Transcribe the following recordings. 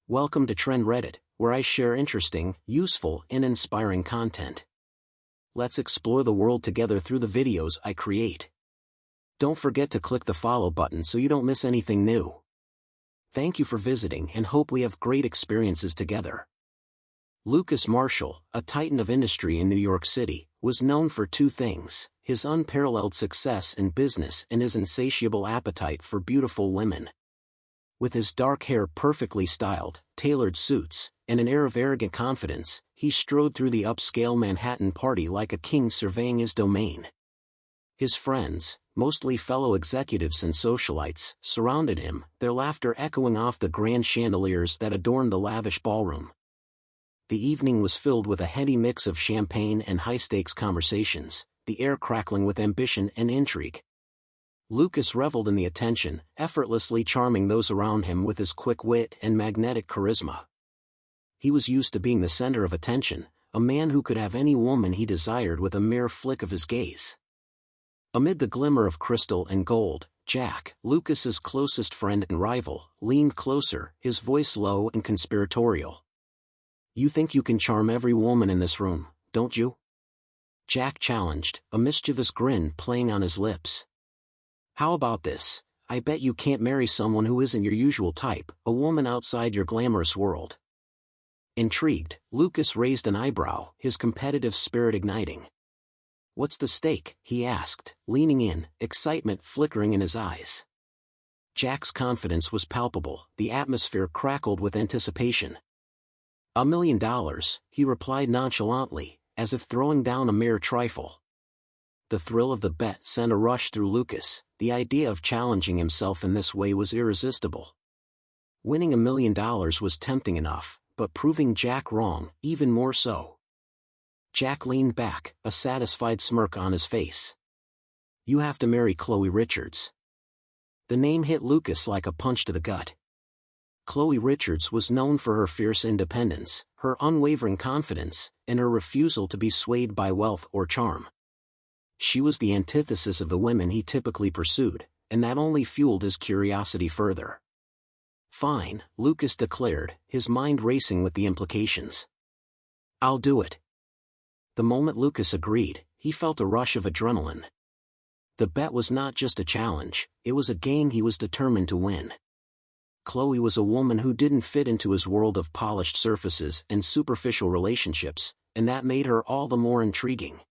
Welcome to Trend Reddit, where I share interesting, useful, and inspiring content. Let's explore the world together through the videos I create. Don't forget to click the follow button so you don't miss anything new. Thank you for visiting and hope we have great experiences together. Lucas Marshall, a titan of industry in New York City, was known for two things: his unparalleled success in business and his insatiable appetite for beautiful women. With his dark hair perfectly styled, tailored suits, and an air of arrogant confidence, he strode through the upscale Manhattan party like a king surveying his domain. His friends, mostly fellow executives and socialites, surrounded him, their laughter echoing off the grand chandeliers that adorned the lavish ballroom. The evening was filled with a heady mix of champagne and high-stakes conversations, the air crackling with ambition and intrigue. Lucas reveled in the attention, effortlessly charming those around him with his quick wit and magnetic charisma. He was used to being the center of attention, a man who could have any woman he desired with a mere flick of his gaze. Amid the glimmer of crystal and gold, Jack, Lucas's closest friend and rival, leaned closer, his voice low and conspiratorial. "You think you can charm every woman in this room, don't you?" Jack challenged, a mischievous grin playing on his lips. "How about this? I bet you can't marry someone who isn't your usual type, a woman outside your glamorous world." Intrigued, Lucas raised an eyebrow, his competitive spirit igniting. "What's the stake?" he asked, leaning in, excitement flickering in his eyes. Jack's confidence was palpable, the atmosphere crackled with anticipation. "$1 million, he replied nonchalantly, as if throwing down a mere trifle. The thrill of the bet sent a rush through Lucas. The idea of challenging himself in this way was irresistible. Winning $1 million was tempting enough, but proving Jack wrong, even more so. Jack leaned back, a satisfied smirk on his face. "You have to marry Chloe Richards." The name hit Lucas like a punch to the gut. Chloe Richards was known for her fierce independence, her unwavering confidence, and her refusal to be swayed by wealth or charm. She was the antithesis of the women he typically pursued, and that only fueled his curiosity further. "Fine," Lucas declared, his mind racing with the implications. "I'll do it." The moment Lucas agreed, he felt a rush of adrenaline. The bet was not just a challenge, it was a game he was determined to win. Chloe was a woman who didn't fit into his world of polished surfaces and superficial relationships, and that made her all the more intriguing.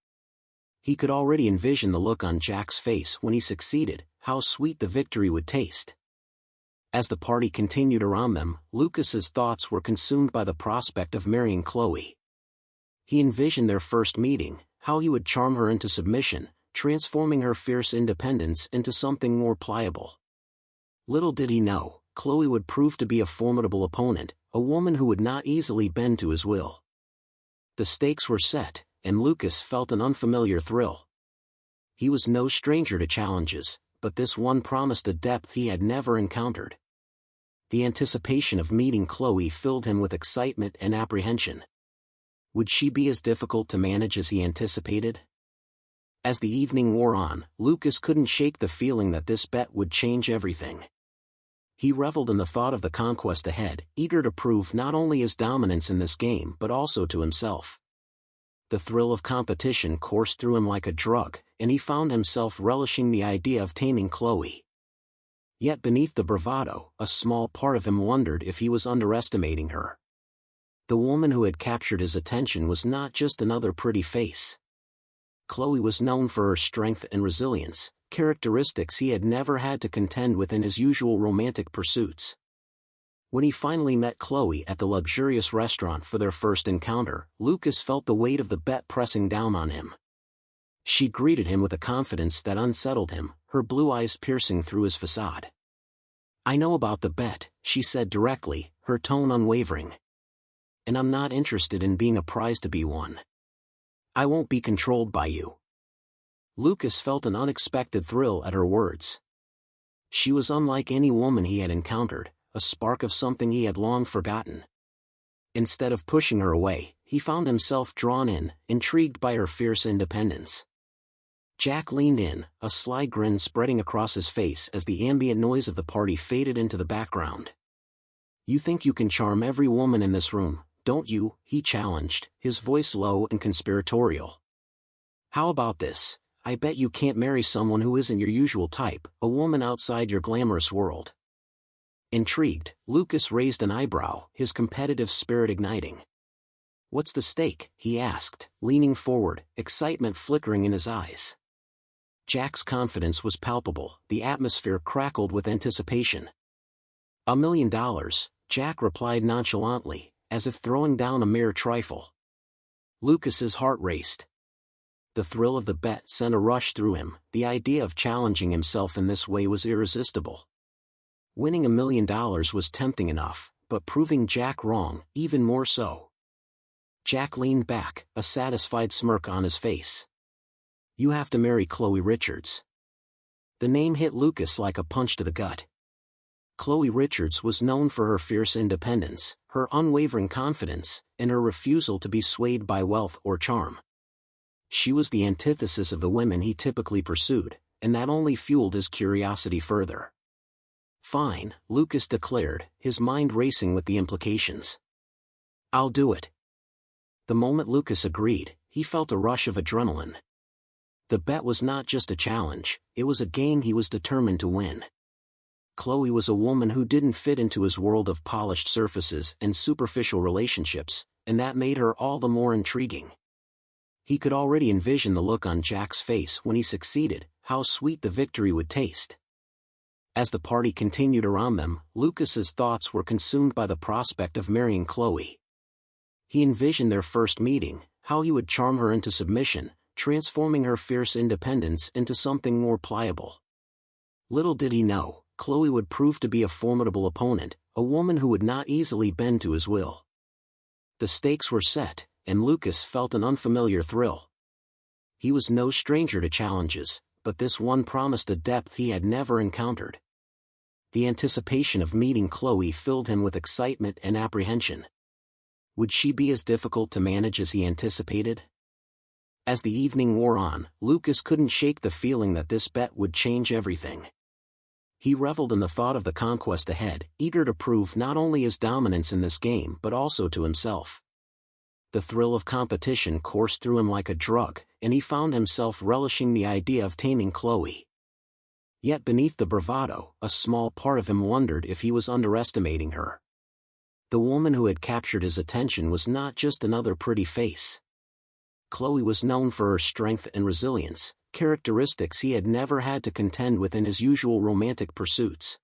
He could already envision the look on Jack's face when he succeeded, how sweet the victory would taste. As the party continued around them, Lucas's thoughts were consumed by the prospect of marrying Chloe. He envisioned their first meeting, how he would charm her into submission, transforming her fierce independence into something more pliable. Little did he know, Chloe would prove to be a formidable opponent, a woman who would not easily bend to his will. The stakes were set, and Lucas felt an unfamiliar thrill. He was no stranger to challenges, but this one promised a depth he had never encountered. The anticipation of meeting Chloe filled him with excitement and apprehension. Would she be as difficult to manage as he anticipated? As the evening wore on, Lucas couldn't shake the feeling that this bet would change everything. He reveled in the thought of the conquest ahead, eager to prove not only his dominance in this game but also to himself. The thrill of competition coursed through him like a drug, and he found himself relishing the idea of taming Chloe. Yet beneath the bravado, a small part of him wondered if he was underestimating her. The woman who had captured his attention was not just another pretty face. Chloe was known for her strength and resilience, characteristics he had never had to contend with in his usual romantic pursuits. When he finally met Chloe at the luxurious restaurant for their first encounter, Lucas felt the weight of the bet pressing down on him. She greeted him with a confidence that unsettled him, her blue eyes piercing through his facade. "I know about the bet," she said directly, her tone unwavering. "And I'm not interested in being a prize-to-be one. I won't be controlled by you." Lucas felt an unexpected thrill at her words. She was unlike any woman he had encountered, a spark of something he had long forgotten. Instead of pushing her away, he found himself drawn in, intrigued by her fierce independence. Jack leaned in, a sly grin spreading across his face as the ambient noise of the party faded into the background. You think you can charm every woman in this room, don't you? He challenged, his voice low and conspiratorial. How about this? I bet you can't marry someone who isn't your usual type, a woman outside your glamorous world. Intrigued, Lucas raised an eyebrow, his competitive spirit igniting. What's the stake? He asked, leaning forward, excitement flickering in his eyes. Jack's confidence was palpable, the atmosphere crackled with anticipation. $1 million, Jack replied nonchalantly, as if throwing down a mere trifle. Lucas's heart raced. The thrill of the bet sent a rush through him, the idea of challenging himself in this way was irresistible. Winning $1 million was tempting enough, but proving Jack wrong, even more so. Jack leaned back, a satisfied smirk on his face. You have to marry Chloe Richards. The name hit Lucas like a punch to the gut. Chloe Richards was known for her fierce independence, her unwavering confidence, and her refusal to be swayed by wealth or charm. She was the antithesis of the women he typically pursued, and that only fueled his curiosity further. Fine, Lucas declared, his mind racing with the implications. I'll do it. The moment Lucas agreed, he felt a rush of adrenaline. The bet was not just a challenge, it was a game he was determined to win. Chloe was a woman who didn't fit into his world of polished surfaces and superficial relationships, and that made her all the more intriguing. He could already envision the look on Jack's face when he succeeded, how sweet the victory would taste. As the party continued around them, Lucas's thoughts were consumed by the prospect of marrying Chloe. He envisioned their first meeting, how he would charm her into submission, transforming her fierce independence into something more pliable. Little did he know, Chloe would prove to be a formidable opponent, a woman who would not easily bend to his will. The stakes were set, and Lucas felt an unfamiliar thrill. He was no stranger to challenges, but this one promised a depth he had never encountered. The anticipation of meeting Chloe filled him with excitement and apprehension. Would she be as difficult to manage as he anticipated? As the evening wore on, Lucas couldn't shake the feeling that this bet would change everything. He reveled in the thought of the conquest ahead, eager to prove not only his dominance in this game but also to himself. The thrill of competition coursed through him like a drug, and he found himself relishing the idea of taming Chloe. Yet beneath the bravado, a small part of him wondered if he was underestimating her. The woman who had captured his attention was not just another pretty face. Chloe was known for her strength and resilience, characteristics he had never had to contend with in his usual romantic pursuits.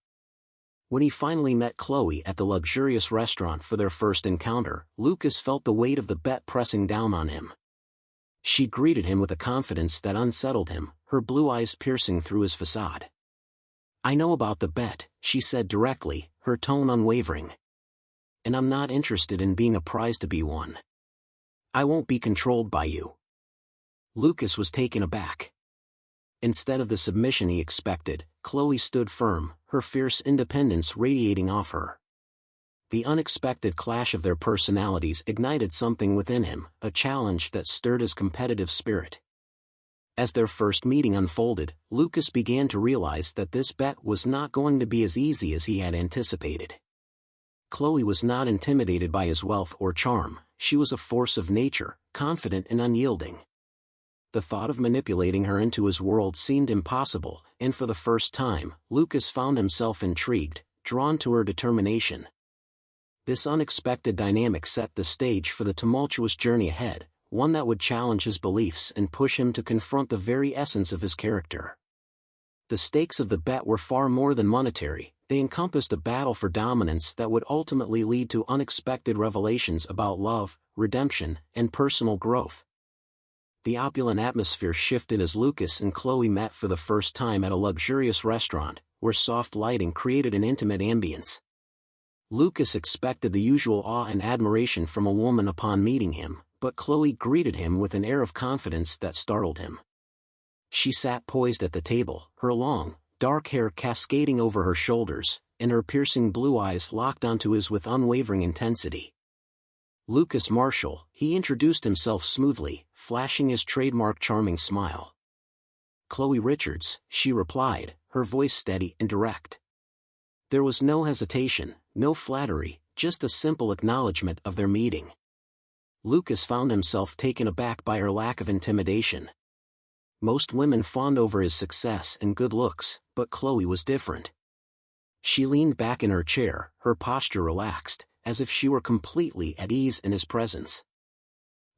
When he finally met Chloe at the luxurious restaurant for their first encounter, Lucas felt the weight of the bet pressing down on him. She greeted him with a confidence that unsettled him, her blue eyes piercing through his facade. I know about the bet, she said directly, her tone unwavering. And I'm not interested in being a prize to be won. I won't be controlled by you. Lucas was taken aback. Instead of the submission he expected, Chloe stood firm, her fierce independence radiating off her. The unexpected clash of their personalities ignited something within him, a challenge that stirred his competitive spirit. As their first meeting unfolded, Lucas began to realize that this bet was not going to be as easy as he had anticipated. Chloe was not intimidated by his wealth or charm, she was a force of nature, confident and unyielding. The thought of manipulating her into his world seemed impossible, and for the first time, Lucas found himself intrigued, drawn to her determination. This unexpected dynamic set the stage for the tumultuous journey ahead, one that would challenge his beliefs and push him to confront the very essence of his character. The stakes of the bet were far more than monetary, they encompassed a battle for dominance that would ultimately lead to unexpected revelations about love, redemption, and personal growth. The opulent atmosphere shifted as Lucas and Chloe met for the first time at a luxurious restaurant, where soft lighting created an intimate ambience. Lucas expected the usual awe and admiration from a woman upon meeting him, but Chloe greeted him with an air of confidence that startled him. She sat poised at the table, her long, dark hair cascading over her shoulders, and her piercing blue eyes locked onto his with unwavering intensity. Lucas Marshall, he introduced himself smoothly, flashing his trademark charming smile. Chloe Richards, she replied, her voice steady and direct. There was no hesitation, No flattery, just a simple acknowledgement of their meeting. Lucas found himself taken aback by her lack of intimidation. Most women fawned over his success and good looks, but Chloe was different. She leaned back in her chair, her posture relaxed, as if she were completely at ease in his presence.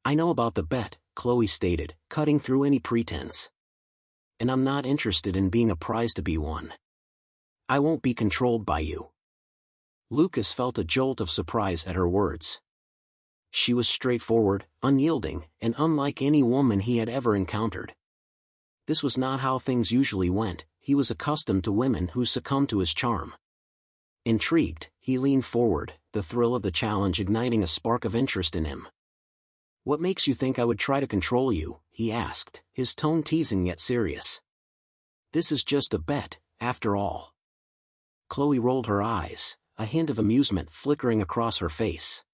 "I know about the bet," Chloe stated, cutting through any pretense. "And I'm not interested in being a prize to be won. I won't be controlled by you." Lucas felt a jolt of surprise at her words. She was straightforward, unyielding, and unlike any woman he had ever encountered. This was not how things usually went. He was accustomed to women who succumbed to his charm. Intrigued, he leaned forward, the thrill of the challenge igniting a spark of interest in him. "What makes you think I would try to control you?" he asked, his tone teasing yet serious. "This is just a bet, after all." Chloe rolled her eyes, a hint of amusement flickering across her face.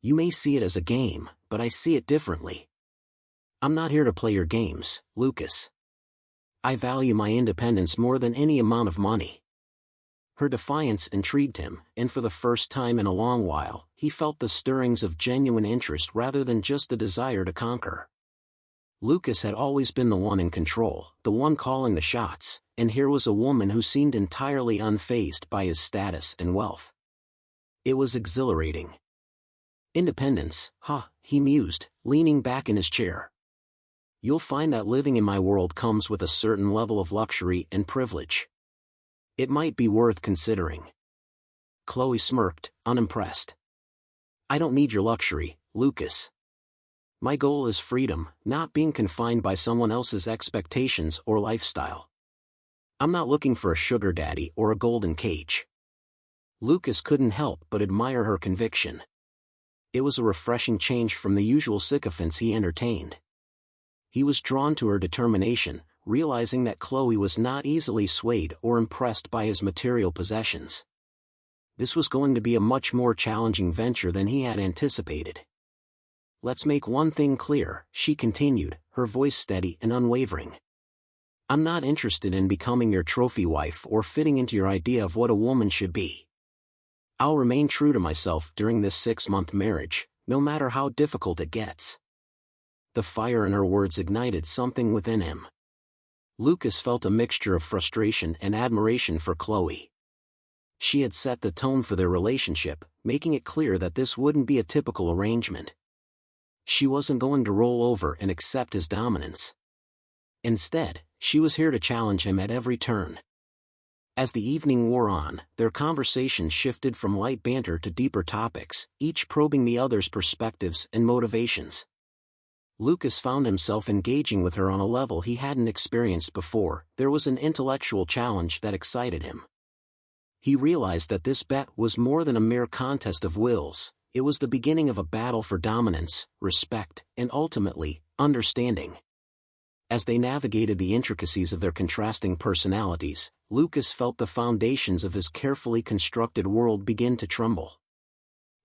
"You may see it as a game, but I see it differently. I'm not here to play your games, Lucas. I value my independence more than any amount of money." Her defiance intrigued him, and for the first time in a long while, he felt the stirrings of genuine interest rather than just the desire to conquer. Lucas had always been the one in control, the one calling the shots, and here was a woman who seemed entirely unfazed by his status and wealth. It was exhilarating. "Independence, huh," he mused, leaning back in his chair. "You'll find that living in my world comes with a certain level of luxury and privilege. It might be worth considering." Chloe smirked, unimpressed. "I don't need your luxury, Lucas. My goal is freedom, not being confined by someone else's expectations or lifestyle. I'm not looking for a sugar daddy or a golden cage." Lucas couldn't help but admire her conviction. It was a refreshing change from the usual sycophants he entertained. He was drawn to her determination, realizing that Chloe was not easily swayed or impressed by his material possessions. This was going to be a much more challenging venture than he had anticipated. "Let's make one thing clear," she continued, her voice steady and unwavering. "I'm not interested in becoming your trophy wife or fitting into your idea of what a woman should be. I'll remain true to myself during this 6-month marriage, no matter how difficult it gets." The fire in her words ignited something within him. Lucas felt a mixture of frustration and admiration for Chloe. She had set the tone for their relationship, making it clear that this wouldn't be a typical arrangement. She wasn't going to roll over and accept his dominance. Instead, she was here to challenge him at every turn. As the evening wore on, their conversation shifted from light banter to deeper topics, each probing the other's perspectives and motivations. Lucas found himself engaging with her on a level he hadn't experienced before. There was an intellectual challenge that excited him. He realized that this bet was more than a mere contest of wills. It was the beginning of a battle for dominance, respect, and ultimately, understanding. As they navigated the intricacies of their contrasting personalities, Lucas felt the foundations of his carefully constructed world begin to tremble.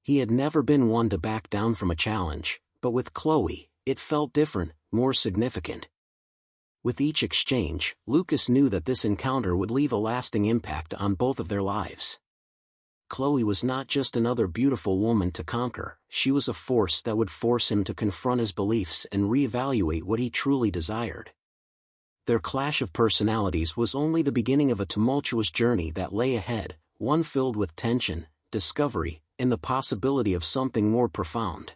He had never been one to back down from a challenge, but with Chloe, it felt different, more significant. With each exchange, Lucas knew that this encounter would leave a lasting impact on both of their lives. Chloe was not just another beautiful woman to conquer, she was a force that would force him to confront his beliefs and reevaluate what he truly desired. Their clash of personalities was only the beginning of a tumultuous journey that lay ahead, one filled with tension, discovery, and the possibility of something more profound.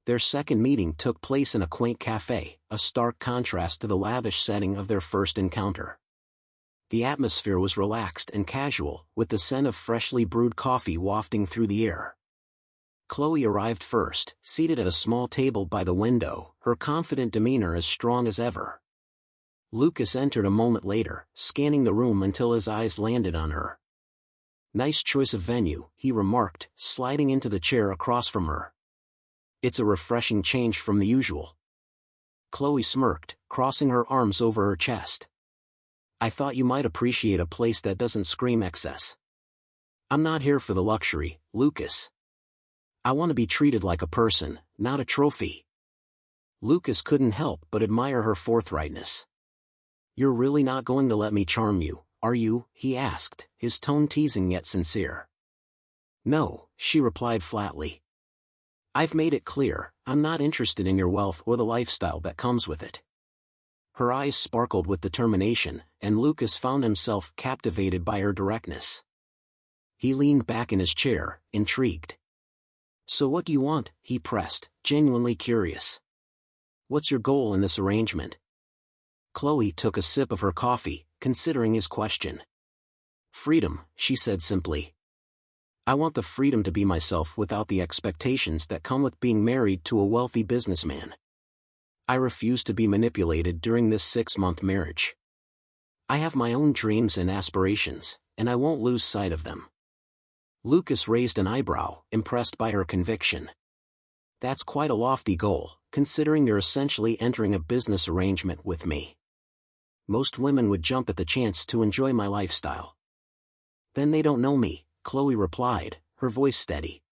Their second meeting took place in a quaint cafe, a stark contrast to the lavish setting of their first encounter. The atmosphere was relaxed and casual, with the scent of freshly brewed coffee wafting through the air. Chloe arrived first, seated at a small table by the window, her confident demeanor as strong as ever. Lucas entered a moment later, scanning the room until his eyes landed on her. "Nice choice of venue," he remarked, sliding into the chair across from her. "It's a refreshing change from the usual." Chloe smirked, crossing her arms over her chest. "I thought you might appreciate a place that doesn't scream excess. I'm not here for the luxury, Lucas. I want to be treated like a person, not a trophy." Lucas couldn't help but admire her forthrightness. "You're really not going to let me charm you, are you?" he asked, his tone teasing yet sincere. No, she replied flatly. I've made it clear, I'm not interested in your wealth or the lifestyle that comes with it. Her eyes sparkled with determination, and Lucas found himself captivated by her directness. He leaned back in his chair, intrigued. So what do you want? He pressed, genuinely curious. What's your goal in this arrangement? Chloe took a sip of her coffee, considering his question. Freedom, she said simply. I want the freedom to be myself without the expectations that come with being married to a wealthy businessman. I refuse to be manipulated during this 6-month marriage. I have my own dreams and aspirations, and I won't lose sight of them. Lucas raised an eyebrow, impressed by her conviction. That's quite a lofty goal, considering you're essentially entering a business arrangement with me. Most women would jump at the chance to enjoy my lifestyle. Then they don't know me, Chloe replied, her voice steady.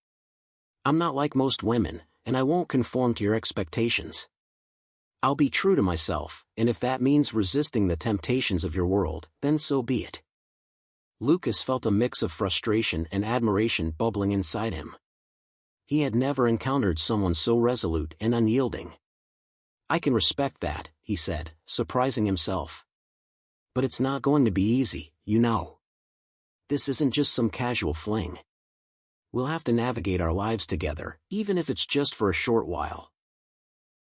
I'm not like most women, and I won't conform to your expectations. I'll be true to myself, and if that means resisting the temptations of your world, then so be it. Lucas felt a mix of frustration and admiration bubbling inside him. He had never encountered someone so resolute and unyielding. I can respect that, he said, surprising himself. But it's not going to be easy, you know. This isn't just some casual fling. We'll have to navigate our lives together, even if it's just for a short while.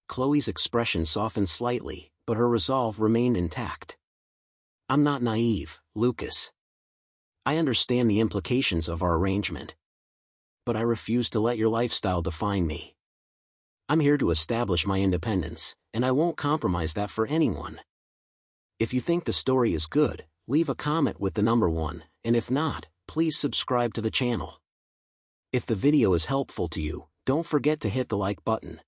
Chloe's expression softened slightly, but her resolve remained intact. I'm not naive, Lucas. I understand the implications of our arrangement. But I refuse to let your lifestyle define me. I'm here to establish my independence, and I won't compromise that for anyone. If you think the story is good, leave a comment with the number 1, and if not, please subscribe to the channel. If the video is helpful to you, don't forget to hit the like button.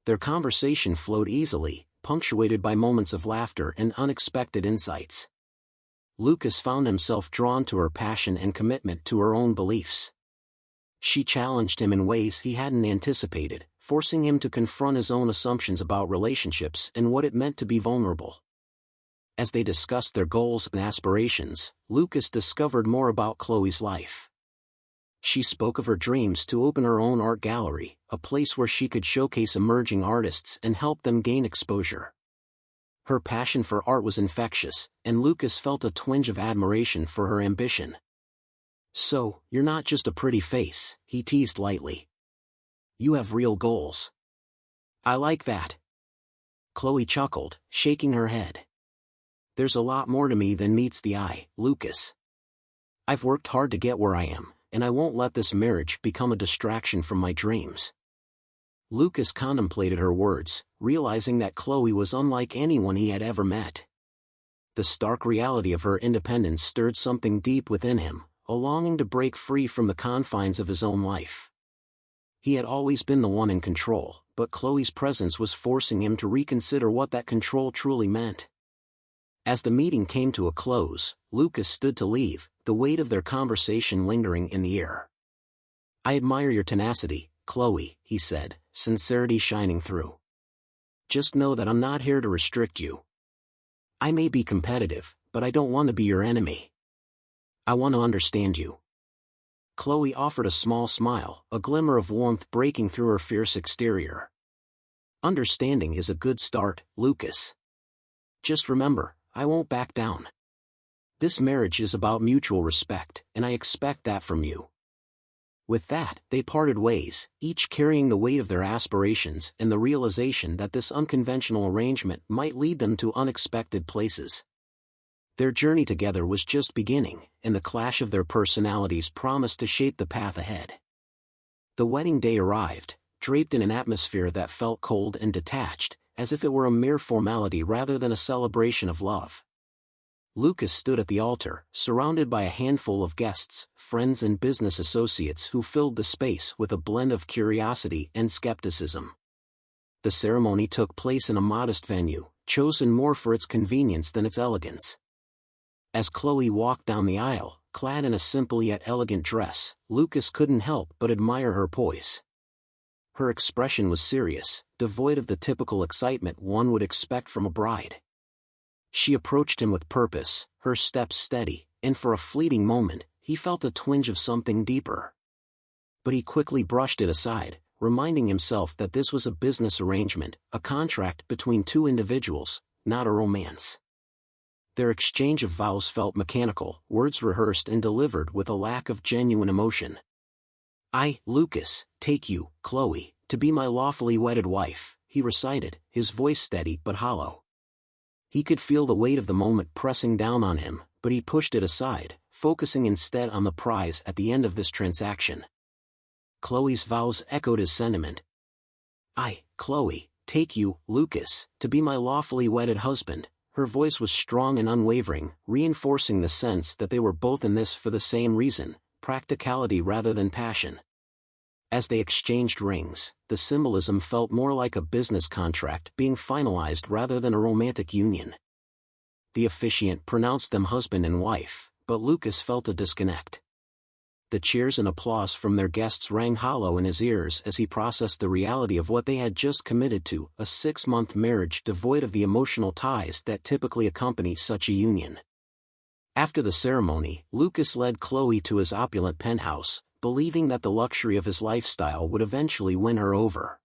Their conversation flowed easily, punctuated by moments of laughter and unexpected insights. Lucas found himself drawn to her passion and commitment to her own beliefs. She challenged him in ways he hadn't anticipated, forcing him to confront his own assumptions about relationships and what it meant to be vulnerable. As they discussed their goals and aspirations, Lucas discovered more about Chloe's life. She spoke of her dreams to open her own art gallery, a place where she could showcase emerging artists and help them gain exposure. Her passion for art was infectious, and Lucas felt a twinge of admiration for her ambition. So, you're not just a pretty face, he teased lightly. You have real goals. I like that. Chloe chuckled, shaking her head. There's a lot more to me than meets the eye, Lucas. I've worked hard to get where I am, and I won't let this marriage become a distraction from my dreams. Lucas contemplated her words, realizing that Chloe was unlike anyone he had ever met. The stark reality of her independence stirred something deep within him, a longing to break free from the confines of his own life. He had always been the one in control, but Chloe's presence was forcing him to reconsider what that control truly meant. As the meeting came to a close, Lucas stood to leave, the weight of their conversation lingering in the air. I admire your tenacity, Chloe, he said, sincerity shining through. Just know that I'm not here to restrict you. I may be competitive, but I don't want to be your enemy. I want to understand you. Chloe offered a small smile, a glimmer of warmth breaking through her fierce exterior. Understanding is a good start, Lucas. Just remember, I won't back down. This marriage is about mutual respect, and I expect that from you. With that, they parted ways, each carrying the weight of their aspirations and the realization that this unconventional arrangement might lead them to unexpected places. Their journey together was just beginning, and the clash of their personalities promised to shape the path ahead. The wedding day arrived, draped in an atmosphere that felt cold and detached, as if it were a mere formality rather than a celebration of love. Lucas stood at the altar, surrounded by a handful of guests, friends and business associates who filled the space with a blend of curiosity and skepticism. The ceremony took place in a modest venue, chosen more for its convenience than its elegance. As Chloe walked down the aisle, clad in a simple yet elegant dress, Lucas couldn't help but admire her poise. Her expression was serious, devoid of the typical excitement one would expect from a bride. She approached him with purpose, her steps steady, and for a fleeting moment, he felt a twinge of something deeper. but he quickly brushed it aside, reminding himself that this was a business arrangement, a contract between two individuals, not a romance. Their exchange of vows felt mechanical, words rehearsed and delivered with a lack of genuine emotion. "I, Lucas, take you, Chloe, to be my lawfully wedded wife," he recited, his voice steady but hollow. He could feel the weight of the moment pressing down on him, but he pushed it aside, focusing instead on the prize at the end of this transaction. Chloe's vows echoed his sentiment. "I, Chloe, take you, Lucas, to be my lawfully wedded husband." Her voice was strong and unwavering, reinforcing the sense that they were both in this for the same reason, practicality rather than passion. As they exchanged rings, the symbolism felt more like a business contract being finalized rather than a romantic union. The officiant pronounced them husband and wife, but Lucas felt a disconnect. The cheers and applause from their guests rang hollow in his ears as he processed the reality of what they had just committed to, a 6-month marriage devoid of the emotional ties that typically accompany such a union. After the ceremony, Lucas led Chloe to his opulent penthouse, believing that the luxury of his lifestyle would eventually win her over.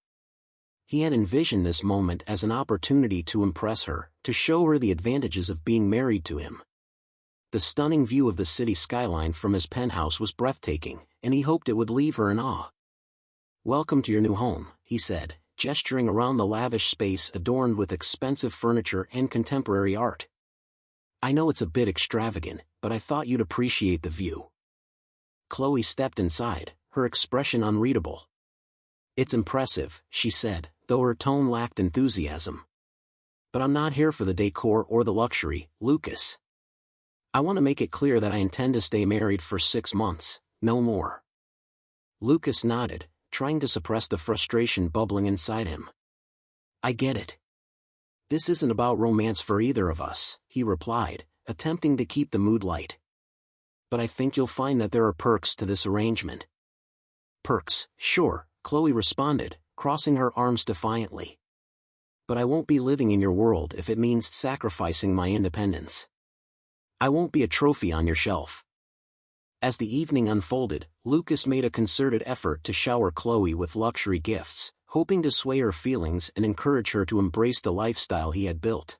He had envisioned this moment as an opportunity to impress her, to show her the advantages of being married to him. The stunning view of the city skyline from his penthouse was breathtaking, and he hoped it would leave her in awe. "Welcome to your new home," he said, gesturing around the lavish space adorned with expensive furniture and contemporary art. "I know it's a bit extravagant, but I thought you'd appreciate the view." Chloe stepped inside, her expression unreadable. "It's impressive," she said, though her tone lacked enthusiasm. "But I'm not here for the decor or the luxury, Lucas. I want to make it clear that I intend to stay married for 6 months, no more." Lucas nodded, trying to suppress the frustration bubbling inside him. "I get it. This isn't about romance for either of us," he replied, attempting to keep the mood light. "But I think you'll find that there are perks to this arrangement." "Perks, sure," Chloe responded, crossing her arms defiantly. "But I won't be living in your world if it means sacrificing my independence. I won't be a trophy on your shelf." As the evening unfolded, Lucas made a concerted effort to shower Chloe with luxury gifts, hoping to sway her feelings and encourage her to embrace the lifestyle he had built.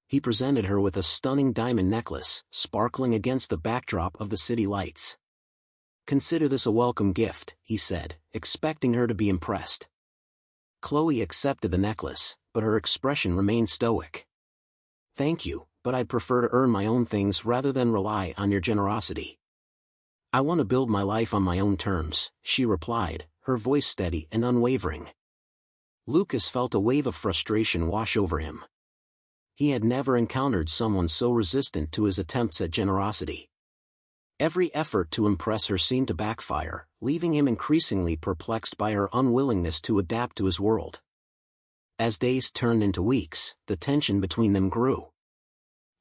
He presented her with a stunning diamond necklace, sparkling against the backdrop of the city lights. "Consider this a welcome gift," he said, expecting her to be impressed. Chloe accepted the necklace, but her expression remained stoic. "Thank you, but I'd prefer to earn my own things rather than rely on your generosity. I want to build my life on my own terms," she replied, her voice steady and unwavering. Lucas felt a wave of frustration wash over him. He had never encountered someone so resistant to his attempts at generosity. Every effort to impress her seemed to backfire, leaving him increasingly perplexed by her unwillingness to adapt to his world. As days turned into weeks, the tension between them grew.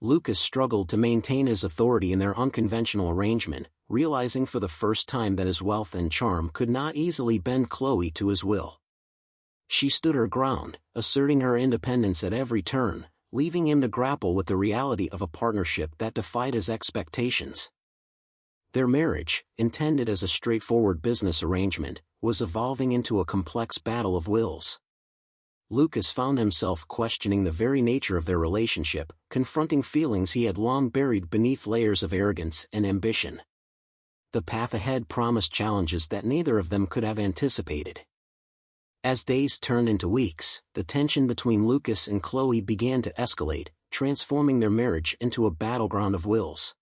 Lucas struggled to maintain his authority in their unconventional arrangement, realizing for the first time that his wealth and charm could not easily bend Chloe to his will. She stood her ground, asserting her independence at every turn, leaving him to grapple with the reality of a partnership that defied his expectations. Their marriage, intended as a straightforward business arrangement, was evolving into a complex battle of wills. Lucas found himself questioning the very nature of their relationship, confronting feelings he had long buried beneath layers of arrogance and ambition. The path ahead promised challenges that neither of them could have anticipated. As days turned into weeks, the tension between Lucas and Chloe began to escalate, transforming their marriage into a battleground of wills.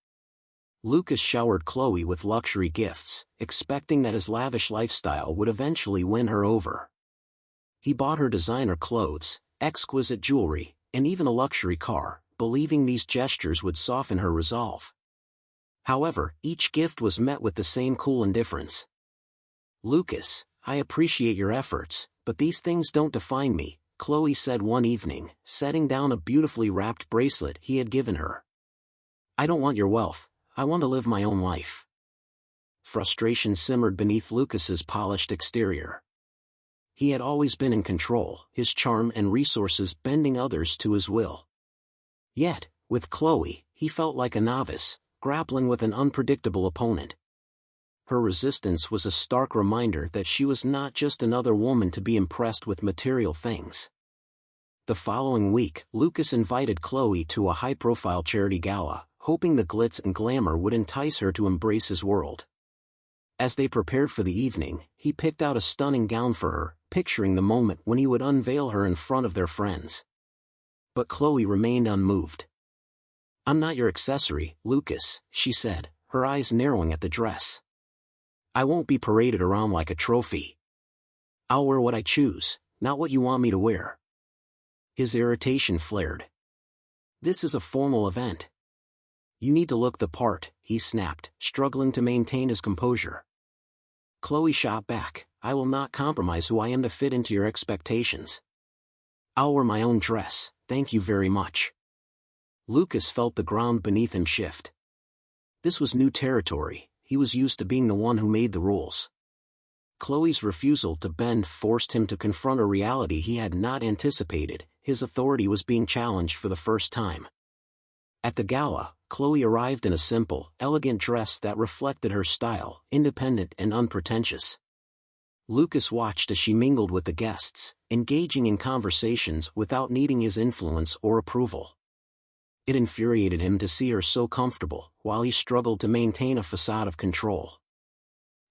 Lucas showered Chloe with luxury gifts, expecting that his lavish lifestyle would eventually win her over. He bought her designer clothes, exquisite jewelry, and even a luxury car, believing these gestures would soften her resolve. However, each gift was met with the same cool indifference. "Lucas, I appreciate your efforts, but these things don't define me," Chloe said one evening, setting down a beautifully wrapped bracelet he had given her. "I don't want your wealth, I want to live my own life." Frustration simmered beneath Lucas's polished exterior. He had always been in control, his charm and resources bending others to his will. Yet, with Chloe, he felt like a novice, grappling with an unpredictable opponent. Her resistance was a stark reminder that she was not just another woman to be impressed with material things. The following week, Lucas invited Chloe to a high-profile charity gala, hoping the glitz and glamour would entice her to embrace his world. As they prepared for the evening, he picked out a stunning gown for her, picturing the moment when he would unveil her in front of their friends. But Chloe remained unmoved. "I'm not your accessory, Lucas," she said, her eyes narrowing at the dress. "I won't be paraded around like a trophy. I'll wear what I choose, not what you want me to wear." His irritation flared. "This is a formal event. You need to look the part," he snapped, struggling to maintain his composure. Chloe shot back, "I will not compromise who I am to fit into your expectations. I'll wear my own dress, thank you very much." Lucas felt the ground beneath him shift. This was new territory. He was used to being the one who made the rules. Chloe's refusal to bend forced him to confront a reality he had not anticipated. His authority was being challenged for the first time. At the gala, Chloe arrived in a simple, elegant dress that reflected her style, independent and unpretentious. Lucas watched as she mingled with the guests, engaging in conversations without needing his influence or approval. It infuriated him to see her so comfortable, while he struggled to maintain a facade of control.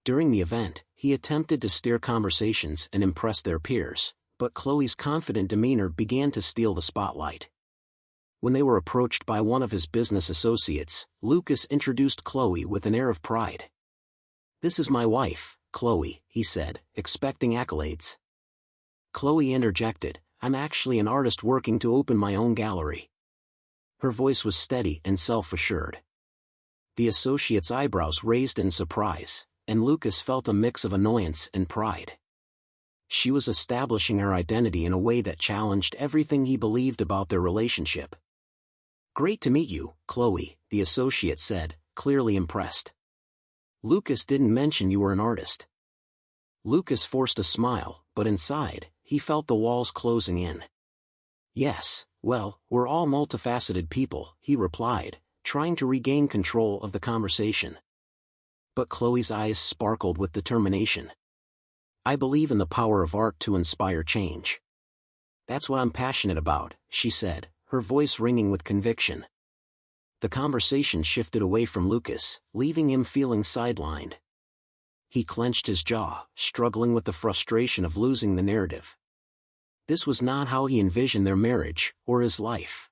During the event, he attempted to steer conversations and impress their peers, but Chloe's confident demeanor began to steal the spotlight. When they were approached by one of his business associates, Lucas introduced Chloe with an air of pride. "This is my wife, Chloe," he said, expecting accolades. Chloe interjected, "I'm actually an artist working to open my own gallery." Her voice was steady and self-assured. The associate's eyebrows raised in surprise, and Lucas felt a mix of annoyance and pride. She was establishing her identity in a way that challenged everything he believed about their relationship. "Great to meet you, Chloe," the associate said, clearly impressed. "Lucas didn't mention you were an artist." Lucas forced a smile, but inside, he felt the walls closing in. "Yes, well, we're all multifaceted people," he replied, trying to regain control of the conversation. But Chloe's eyes sparkled with determination. "I believe in the power of art to inspire change. That's what I'm passionate about," she said, her voice ringing with conviction. The conversation shifted away from Lucas, leaving him feeling sidelined. He clenched his jaw, struggling with the frustration of losing the narrative. This was not how he envisioned their marriage, or his life.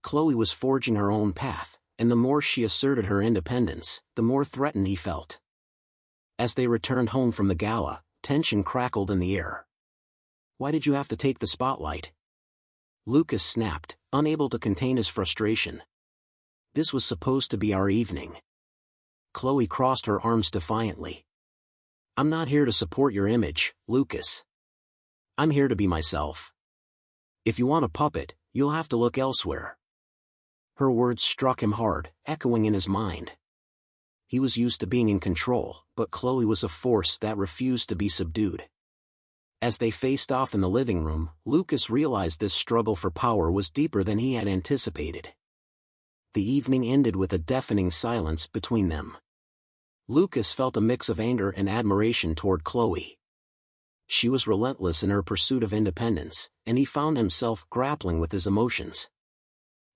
Chloe was forging her own path, and the more she asserted her independence, the more threatened he felt. As they returned home from the gala, tension crackled in the air. "Why did you have to take the spotlight?" Lucas snapped, unable to contain his frustration. "This was supposed to be our evening." Chloe crossed her arms defiantly. "I'm not here to support your image, Lucas. I'm here to be myself. If you want a puppet, you'll have to look elsewhere." Her words struck him hard, echoing in his mind. He was used to being in control, but Chloe was a force that refused to be subdued. As they faced off in the living room, Lucas realized this struggle for power was deeper than he had anticipated. The evening ended with a deafening silence between them. Lucas felt a mix of anger and admiration toward Chloe. She was relentless in her pursuit of independence, and he found himself grappling with his emotions.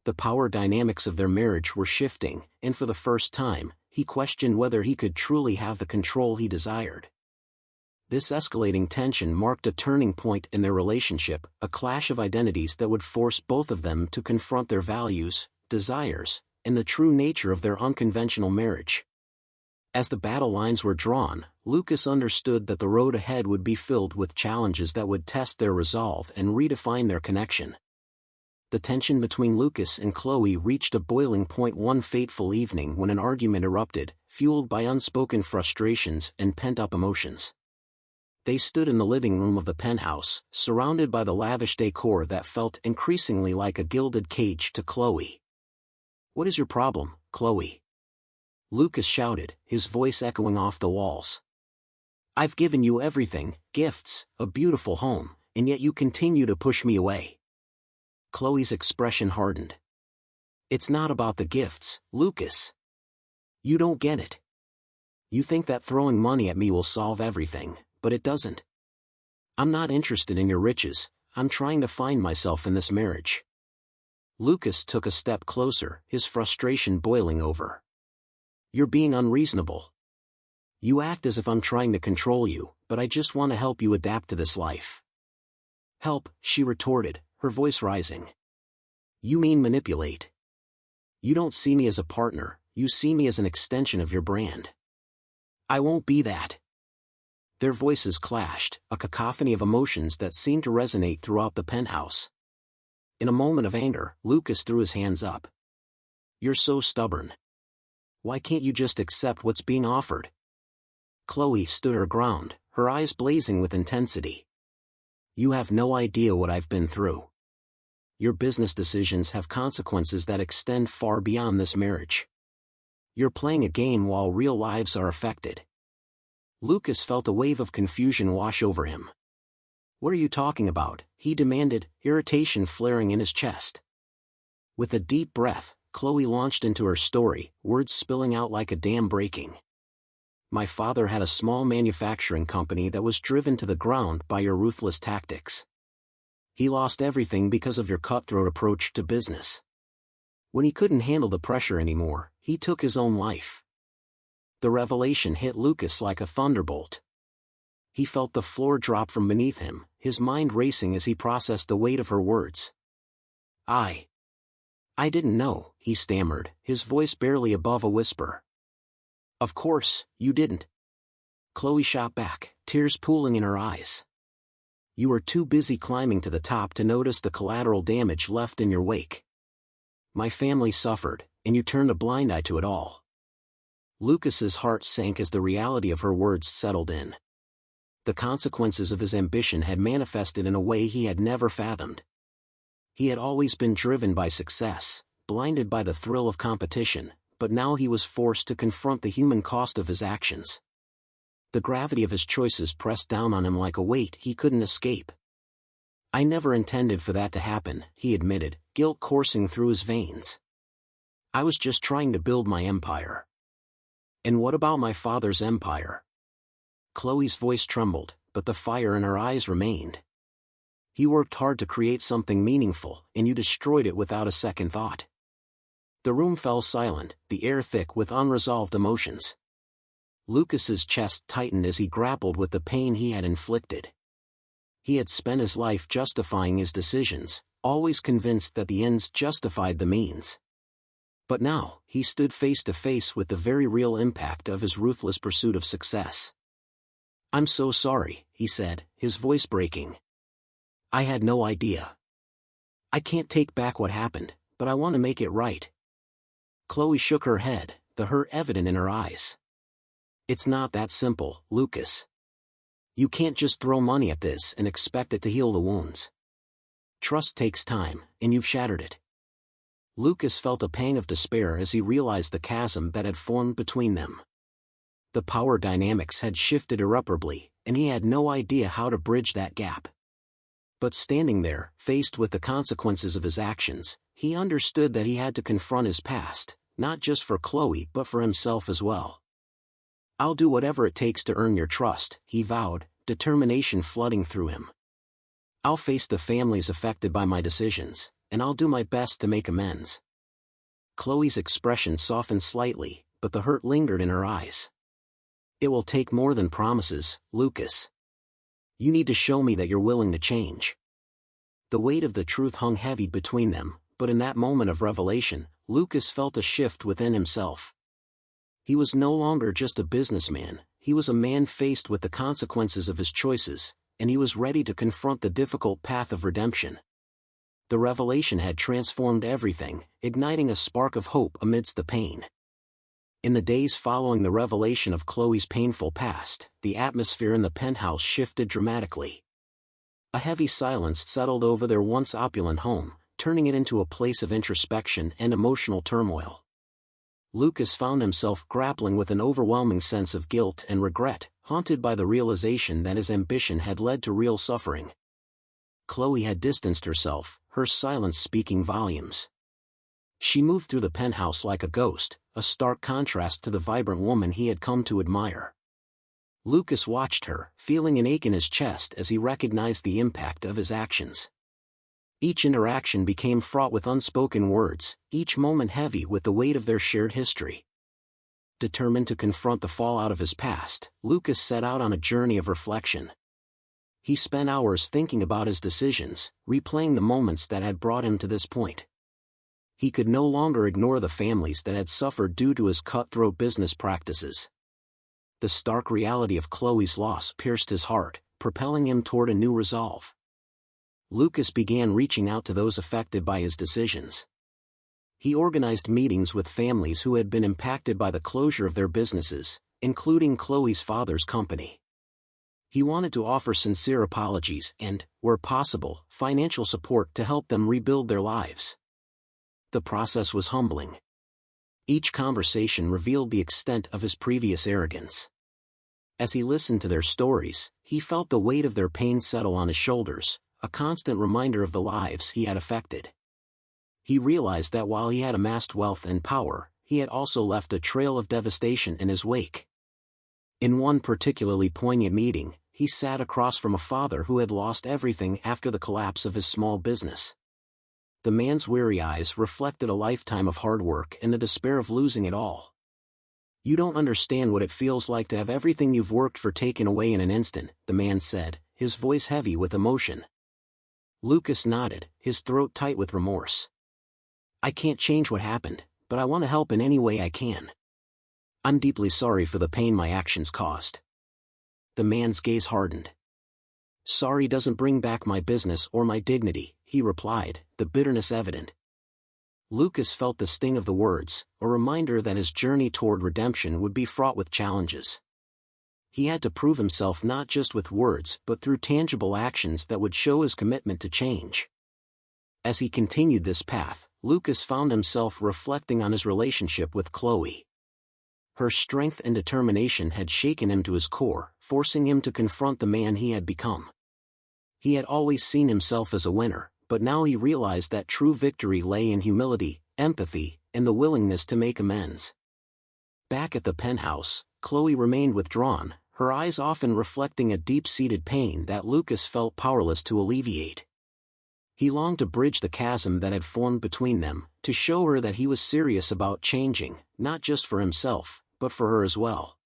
The power dynamics of their marriage were shifting, and for the first time, he questioned whether he could truly have the control he desired. This escalating tension marked a turning point in their relationship, a clash of identities that would force both of them to confront their values, desires, and the true nature of their unconventional marriage. As the battle lines were drawn, Lucas understood that the road ahead would be filled with challenges that would test their resolve and redefine their connection. The tension between Lucas and Chloe reached a boiling point one fateful evening when an argument erupted, fueled by unspoken frustrations and pent-up emotions. They stood in the living room of the penthouse, surrounded by the lavish decor that felt increasingly like a gilded cage to Chloe. "What is your problem, Chloe?" Lucas shouted, his voice echoing off the walls. "I've given you everything, gifts, a beautiful home, and yet you continue to push me away." Chloe's expression hardened. "It's not about the gifts, Lucas. You don't get it. You think that throwing money at me will solve everything, but it doesn't. I'm not interested in your riches, I'm trying to find myself in this marriage. Lucas took a step closer, his frustration boiling over. You're being unreasonable. You act as if I'm trying to control you, but I just want to help you adapt to this life. Help, she retorted, her voice rising. You mean manipulate. You don't see me as a partner, you see me as an extension of your brand. I won't be that. Their voices clashed, a cacophony of emotions that seemed to resonate throughout the penthouse. In a moment of anger, Lucas threw his hands up. You're so stubborn. Why can't you just accept what's being offered? Chloe stood her ground, her eyes blazing with intensity. You have no idea what I've been through. Your business decisions have consequences that extend far beyond this marriage. You're playing a game while real lives are affected. Lucas felt a wave of confusion wash over him. What are you talking about? He demanded, irritation flaring in his chest. With a deep breath, Chloe launched into her story, words spilling out like a dam breaking. My father had a small manufacturing company that was driven to the ground by your ruthless tactics. He lost everything because of your cutthroat approach to business. When he couldn't handle the pressure anymore, he took his own life. The revelation hit Lucas like a thunderbolt. He felt the floor drop from beneath him, his mind racing as he processed the weight of her words. I didn't know, he stammered, his voice barely above a whisper. Of course, you didn't. Chloe shot back, tears pooling in her eyes. You were too busy climbing to the top to notice the collateral damage left in your wake. My family suffered, and you turned a blind eye to it all. Lucas's heart sank as the reality of her words settled in. The consequences of his ambition had manifested in a way he had never fathomed. He had always been driven by success, blinded by the thrill of competition, but now he was forced to confront the human cost of his actions. The gravity of his choices pressed down on him like a weight he couldn't escape. I never intended for that to happen, he admitted, guilt coursing through his veins. I was just trying to build my empire. And what about my father's empire? Chloe's voice trembled, but the fire in her eyes remained. He worked hard to create something meaningful, and you destroyed it without a second thought. The room fell silent, the air thick with unresolved emotions. Lucas's chest tightened as he grappled with the pain he had inflicted. He had spent his life justifying his decisions, always convinced that the ends justified the means. But now, he stood face to face with the very real impact of his ruthless pursuit of success. I'm so sorry, he said, his voice breaking. I had no idea. I can't take back what happened, but I want to make it right. Chloe shook her head, the hurt evident in her eyes. It's not that simple, Lucas. You can't just throw money at this and expect it to heal the wounds. Trust takes time, and you've shattered it. Lucas felt a pang of despair as he realized the chasm that had formed between them. The power dynamics had shifted irreparably, and he had no idea how to bridge that gap. But standing there, faced with the consequences of his actions, he understood that he had to confront his past, not just for Chloe but for himself as well. I'll do whatever it takes to earn your trust, he vowed, determination flooding through him. I'll face the families affected by my decisions, and I'll do my best to make amends. Chloe's expression softened slightly, but the hurt lingered in her eyes. It will take more than promises, Lucas. You need to show me that you're willing to change. The weight of the truth hung heavy between them, but in that moment of revelation, Lucas felt a shift within himself. He was no longer just a businessman, he was a man faced with the consequences of his choices, and he was ready to confront the difficult path of redemption. The revelation had transformed everything, igniting a spark of hope amidst the pain. In the days following the revelation of Chloe's painful past, the atmosphere in the penthouse shifted dramatically. A heavy silence settled over their once opulent home, turning it into a place of introspection and emotional turmoil. Lucas found himself grappling with an overwhelming sense of guilt and regret, haunted by the realization that his ambition had led to real suffering. Chloe had distanced herself, her silence speaking volumes. She moved through the penthouse like a ghost, a stark contrast to the vibrant woman he had come to admire. Lucas watched her, feeling an ache in his chest as he recognized the impact of his actions. Each interaction became fraught with unspoken words, each moment heavy with the weight of their shared history. Determined to confront the fallout of his past, Lucas set out on a journey of reflection. He spent hours thinking about his decisions, replaying the moments that had brought him to this point. He could no longer ignore the families that had suffered due to his cutthroat business practices. The stark reality of Chloe's loss pierced his heart, propelling him toward a new resolve. Lucas began reaching out to those affected by his decisions. He organized meetings with families who had been impacted by the closure of their businesses, including Chloe's father's company. He wanted to offer sincere apologies and, where possible, financial support to help them rebuild their lives. The process was humbling. Each conversation revealed the extent of his previous arrogance. As he listened to their stories, he felt the weight of their pain settle on his shoulders, a constant reminder of the lives he had affected. He realized that while he had amassed wealth and power, he had also left a trail of devastation in his wake. In one particularly poignant meeting, he sat across from a father who had lost everything after the collapse of his small business. The man's weary eyes reflected a lifetime of hard work and the despair of losing it all. "You don't understand what it feels like to have everything you've worked for taken away in an instant," the man said, his voice heavy with emotion. Lucas nodded, his throat tight with remorse. "I can't change what happened, but I want to help in any way I can. I'm deeply sorry for the pain my actions caused." The man's gaze hardened. "Sorry doesn't bring back my business or my dignity," he replied, the bitterness evident. Lucas felt the sting of the words, a reminder that his journey toward redemption would be fraught with challenges. He had to prove himself not just with words but through tangible actions that would show his commitment to change. As he continued this path, Lucas found himself reflecting on his relationship with Chloe. Her strength and determination had shaken him to his core, forcing him to confront the man he had become. He had always seen himself as a winner, but now he realized that true victory lay in humility, empathy, and the willingness to make amends. Back at the penthouse, Chloe remained withdrawn, her eyes often reflecting a deep-seated pain that Lucas felt powerless to alleviate. He longed to bridge the chasm that had formed between them, to show her that he was serious about changing, not just for himself, but for her as well.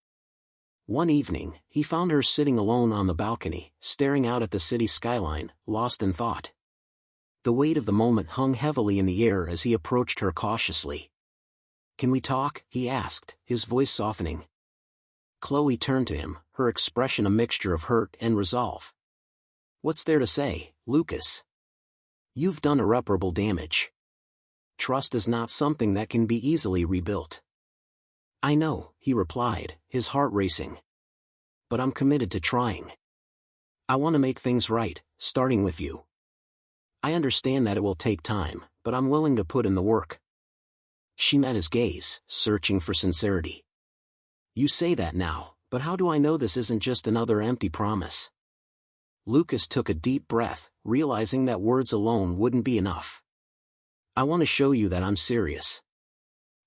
One evening, he found her sitting alone on the balcony, staring out at the city skyline, lost in thought. The weight of the moment hung heavily in the air as he approached her cautiously. "Can we talk?" he asked, his voice softening. Chloe turned to him, her expression a mixture of hurt and resolve. "What's there to say, Lucas? You've done irreparable damage. Trust is not something that can be easily rebuilt." "I know," he replied, his heart racing. "But I'm committed to trying. I want to make things right, starting with you. I understand that it will take time, but I'm willing to put in the work." She met his gaze, searching for sincerity. "You say that now, but how do I know this isn't just another empty promise?" Lucas took a deep breath, realizing that words alone wouldn't be enough. "I want to show you that I'm serious.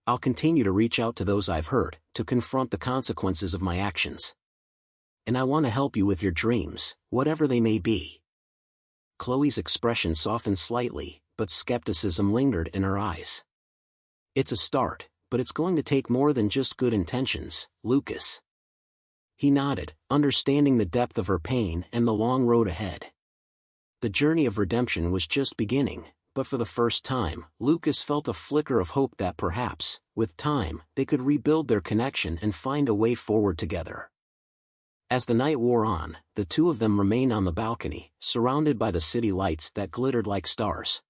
I'll continue to reach out to those I've hurt, to confront the consequences of my actions. And I want to help you with your dreams, whatever they may be." Chloe's expression softened slightly, but skepticism lingered in her eyes. "It's a start, but it's going to take more than just good intentions, Lucas." He nodded, understanding the depth of her pain and the long road ahead. The journey of redemption was just beginning, but for the first time, Lucas felt a flicker of hope that perhaps, with time, they could rebuild their connection and find a way forward together. As the night wore on, the two of them remained on the balcony, surrounded by the city lights that glittered like stars.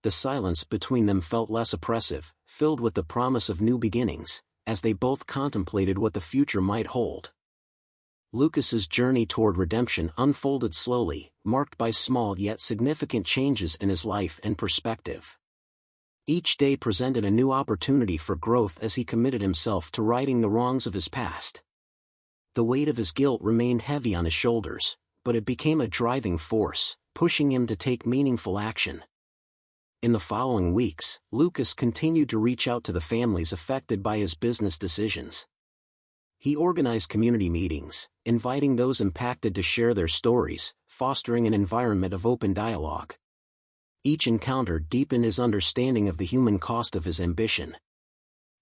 The silence between them felt less oppressive, filled with the promise of new beginnings, as they both contemplated what the future might hold. Lucas's journey toward redemption unfolded slowly, marked by small yet significant changes in his life and perspective. Each day presented a new opportunity for growth as he committed himself to righting the wrongs of his past. The weight of his guilt remained heavy on his shoulders, but it became a driving force, pushing him to take meaningful action. In the following weeks, Lucas continued to reach out to the families affected by his business decisions. He organized community meetings, inviting those impacted to share their stories, fostering an environment of open dialogue. Each encounter deepened his understanding of the human cost of his ambition.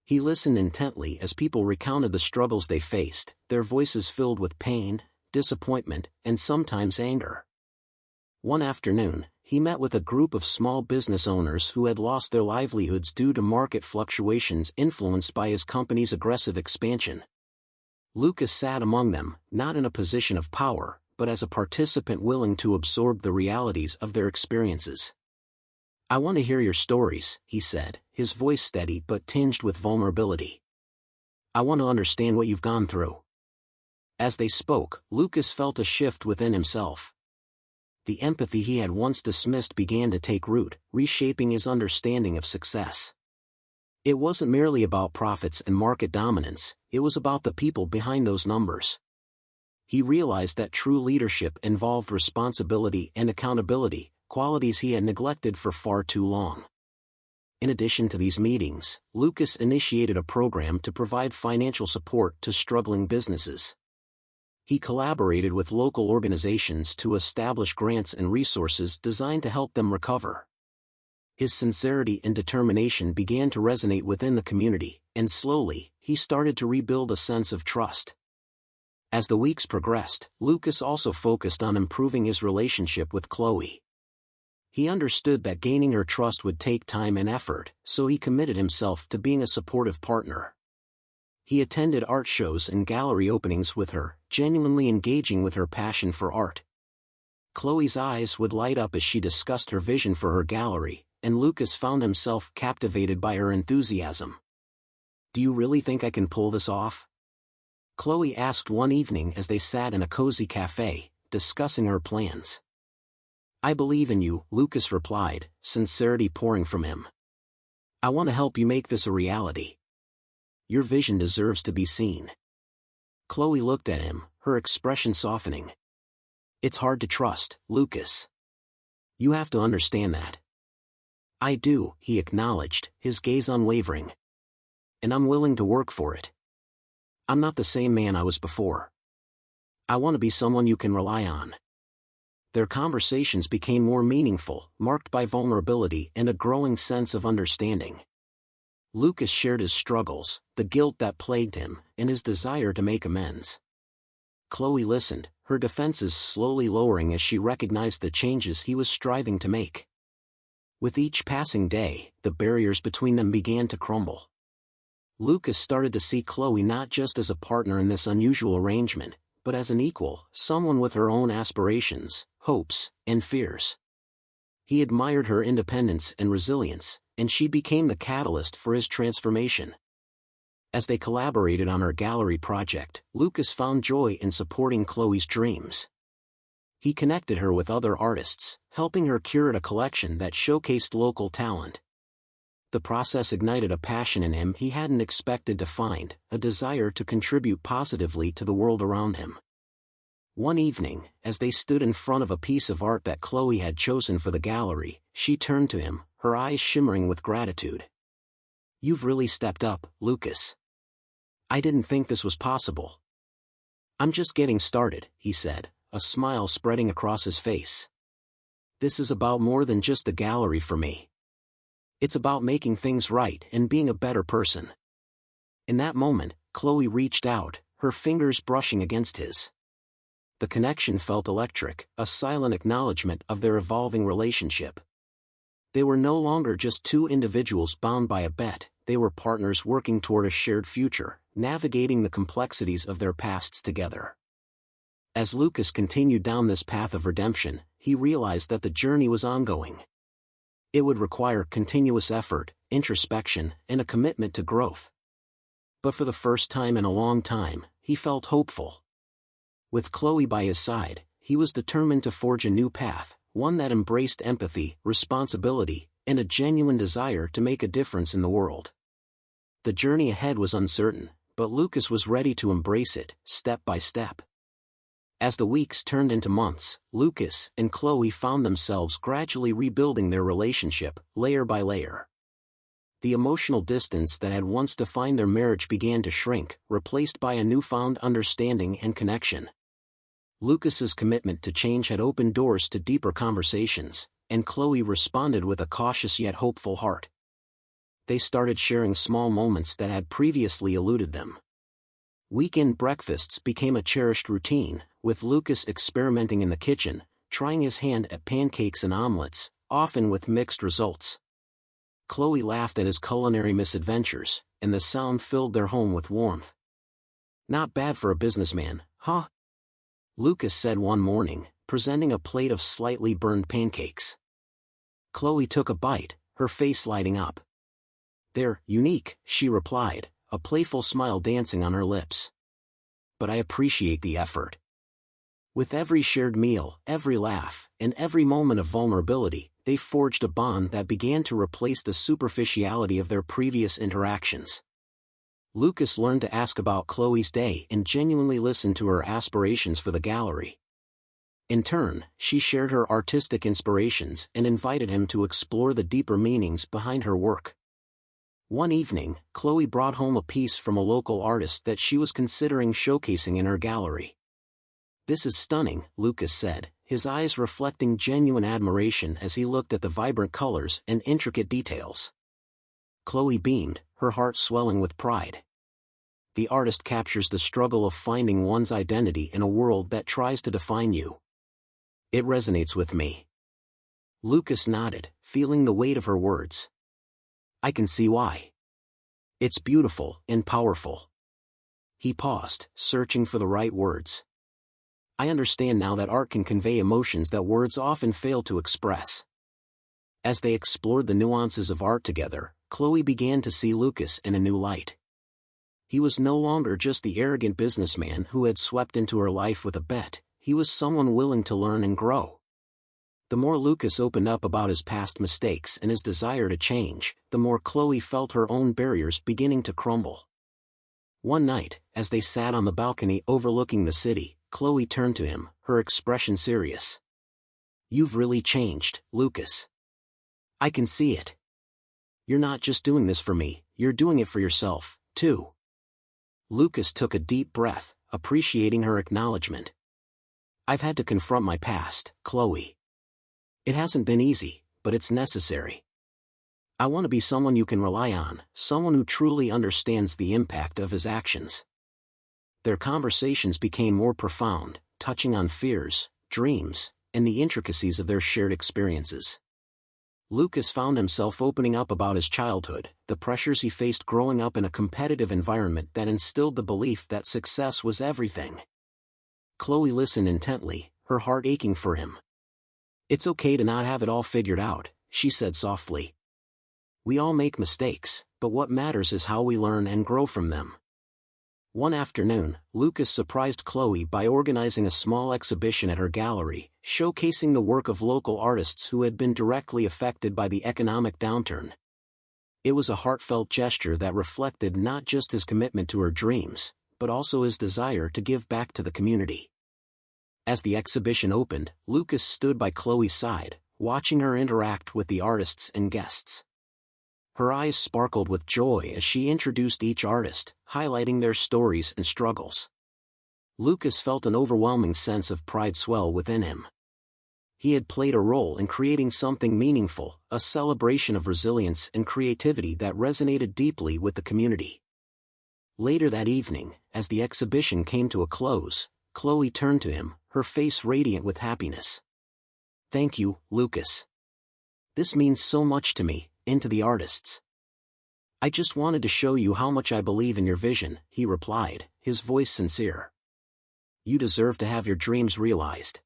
He listened intently as people recounted the struggles they faced, their voices filled with pain, disappointment, and sometimes anger. One afternoon, he met with a group of small business owners who had lost their livelihoods due to market fluctuations influenced by his company's aggressive expansion. Lucas sat among them, not in a position of power, but as a participant willing to absorb the realities of their experiences. "I want to hear your stories," he said, his voice steady but tinged with vulnerability. "I want to understand what you've gone through." As they spoke, Lucas felt a shift within himself. The empathy he had once dismissed began to take root, reshaping his understanding of success. It wasn't merely about profits and market dominance, it was about the people behind those numbers. He realized that true leadership involved responsibility and accountability, qualities he had neglected for far too long. In addition to these meetings, Lucas initiated a program to provide financial support to struggling businesses. He collaborated with local organizations to establish grants and resources designed to help them recover. His sincerity and determination began to resonate within the community, and slowly, he started to rebuild a sense of trust. As the weeks progressed, Lucas also focused on improving his relationship with Chloe. He understood that gaining her trust would take time and effort, so he committed himself to being a supportive partner. He attended art shows and gallery openings with her, genuinely engaging with her passion for art. Chloe's eyes would light up as she discussed her vision for her gallery, and Lucas found himself captivated by her enthusiasm. "Do you really think I can pull this off?" Chloe asked one evening as they sat in a cozy cafe, discussing her plans. "I believe in you," Lucas replied, sincerity pouring from him. "I want to help you make this a reality. Your vision deserves to be seen." Chloe looked at him, her expression softening. "It's hard to trust, Lucas. You have to understand that." "I do," he acknowledged, his gaze unwavering. "And I'm willing to work for it. I'm not the same man I was before. I want to be someone you can rely on." Their conversations became more meaningful, marked by vulnerability and a growing sense of understanding. Lucas shared his struggles, the guilt that plagued him, and his desire to make amends. Chloe listened, her defenses slowly lowering as she recognized the changes he was striving to make. With each passing day, the barriers between them began to crumble. Lucas started to see Chloe not just as a partner in this unusual arrangement, but as an equal, someone with her own aspirations, hopes, and fears. He admired her independence and resilience, and she became the catalyst for his transformation. As they collaborated on her gallery project, Lucas found joy in supporting Chloe's dreams. He connected her with other artists, helping her curate a collection that showcased local talent. The process ignited a passion in him he hadn't expected to find, a desire to contribute positively to the world around him. One evening, as they stood in front of a piece of art that Chloe had chosen for the gallery, she turned to him, her eyes shimmering with gratitude. "You've really stepped up, Lucas. I didn't think this was possible." "I'm just getting started," he said, a smile spreading across his face. "This is about more than just the gallery for me. It's about making things right and being a better person." In that moment, Chloe reached out, her fingers brushing against his. The connection felt electric, a silent acknowledgement of their evolving relationship. They were no longer just two individuals bound by a bet, they were partners working toward a shared future, navigating the complexities of their pasts together. As Lucas continued down this path of redemption, he realized that the journey was ongoing. It would require continuous effort, introspection, and a commitment to growth. But for the first time in a long time, he felt hopeful. With Chloe by his side, he was determined to forge a new path, one that embraced empathy, responsibility, and a genuine desire to make a difference in the world. The journey ahead was uncertain, but Lucas was ready to embrace it, step by step. As the weeks turned into months, Lucas and Chloe found themselves gradually rebuilding their relationship, layer by layer. The emotional distance that had once defined their marriage began to shrink, replaced by a newfound understanding and connection. Lucas's commitment to change had opened doors to deeper conversations, and Chloe responded with a cautious yet hopeful heart. They started sharing small moments that had previously eluded them. Weekend breakfasts became a cherished routine, with Lucas experimenting in the kitchen, trying his hand at pancakes and omelets, often with mixed results. Chloe laughed at his culinary misadventures, and the sound filled their home with warmth. "Not bad for a businessman, huh?" Lucas said one morning, presenting a plate of slightly burned pancakes. Chloe took a bite, her face lighting up. "They're unique," she replied, a playful smile dancing on her lips. "But I appreciate the effort." With every shared meal, every laugh, and every moment of vulnerability, they forged a bond that began to replace the superficiality of their previous interactions. Lucas learned to ask about Chloe's day and genuinely listen to her aspirations for the gallery. In turn, she shared her artistic inspirations and invited him to explore the deeper meanings behind her work. One evening, Chloe brought home a piece from a local artist that she was considering showcasing in her gallery. "This is stunning," Lucas said, his eyes reflecting genuine admiration as he looked at the vibrant colors and intricate details. Chloe beamed, her heart swelling with pride. The artist captures the struggle of finding one's identity in a world that tries to define you. It resonates with me. Lucas nodded, feeling the weight of her words. "I can see why. It's beautiful and powerful." He paused, searching for the right words. "I understand now that art can convey emotions that words often fail to express." As they explored the nuances of art together, Chloe began to see Lucas in a new light. He was no longer just the arrogant businessman who had swept into her life with a bet, he was someone willing to learn and grow. The more Lucas opened up about his past mistakes and his desire to change, the more Chloe felt her own barriers beginning to crumble. One night, as they sat on the balcony overlooking the city, Chloe turned to him, her expression serious. "You've really changed, Lucas. I can see it. You're not just doing this for me, you're doing it for yourself, too." Lucas took a deep breath, appreciating her acknowledgement. "I've had to confront my past, Chloe. It hasn't been easy, but it's necessary. I want to be someone you can rely on, someone who truly understands the impact of his actions." Their conversations became more profound, touching on fears, dreams, and the intricacies of their shared experiences. Lucas found himself opening up about his childhood, the pressures he faced growing up in a competitive environment that instilled the belief that success was everything. Chloe listened intently, her heart aching for him. "It's okay to not have it all figured out," she said softly. "We all make mistakes, but what matters is how we learn and grow from them." One afternoon, Lucas surprised Chloe by organizing a small exhibition at her gallery, showcasing the work of local artists who had been directly affected by the economic downturn. It was a heartfelt gesture that reflected not just his commitment to her dreams, but also his desire to give back to the community. As the exhibition opened, Lucas stood by Chloe's side, watching her interact with the artists and guests. Her eyes sparkled with joy as she introduced each artist, highlighting their stories and struggles. Lucas felt an overwhelming sense of pride swell within him. He had played a role in creating something meaningful, a celebration of resilience and creativity that resonated deeply with the community. Later that evening, as the exhibition came to a close, Chloe turned to him, her face radiant with happiness. "Thank you, Lucas. This means so much to me, and to the artists." "I just wanted to show you how much I believe in your vision," he replied, his voice sincere. "You deserve to have your dreams realized."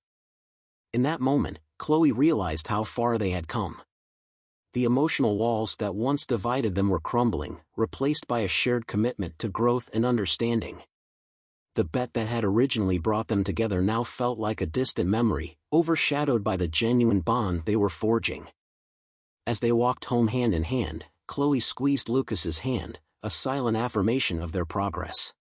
In that moment, Chloe realized how far they had come. The emotional walls that once divided them were crumbling, replaced by a shared commitment to growth and understanding. The bet that had originally brought them together now felt like a distant memory, overshadowed by the genuine bond they were forging. As they walked home hand in hand, Chloe squeezed Lucas's hand, a silent affirmation of their progress.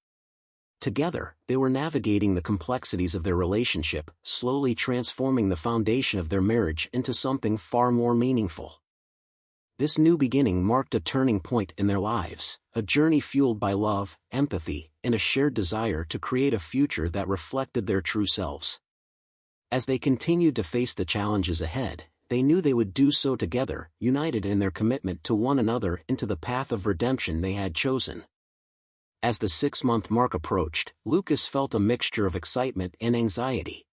Together, they were navigating the complexities of their relationship, slowly transforming the foundation of their marriage into something far more meaningful. This new beginning marked a turning point in their lives, a journey fueled by love, empathy, and a shared desire to create a future that reflected their true selves. As they continued to face the challenges ahead, they knew they would do so together, united in their commitment to one another into the path of redemption they had chosen. As the 6-month mark approached, Lucas felt a mixture of excitement and anxiety.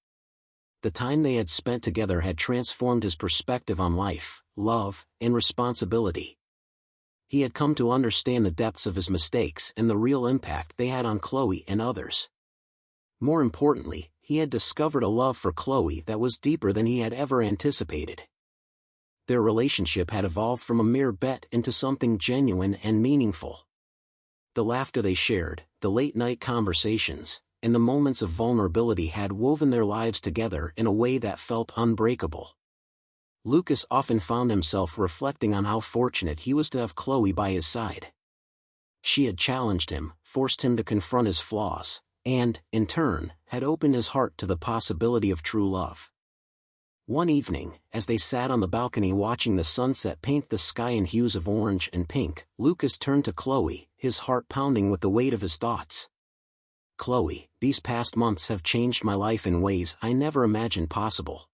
The time they had spent together had transformed his perspective on life, love, and responsibility. He had come to understand the depths of his mistakes and the real impact they had on Chloe and others. More importantly, he had discovered a love for Chloe that was deeper than he had ever anticipated. Their relationship had evolved from a mere bet into something genuine and meaningful. The laughter they shared, the late-night conversations, and the moments of vulnerability had woven their lives together in a way that felt unbreakable. Lucas often found himself reflecting on how fortunate he was to have Chloe by his side. She had challenged him, forced him to confront his flaws, and, in turn, had opened his heart to the possibility of true love. One evening, as they sat on the balcony watching the sunset paint the sky in hues of orange and pink, Lucas turned to Chloe, his heart pounding with the weight of his thoughts. "Chloe, these past months have changed my life in ways I never imagined possible.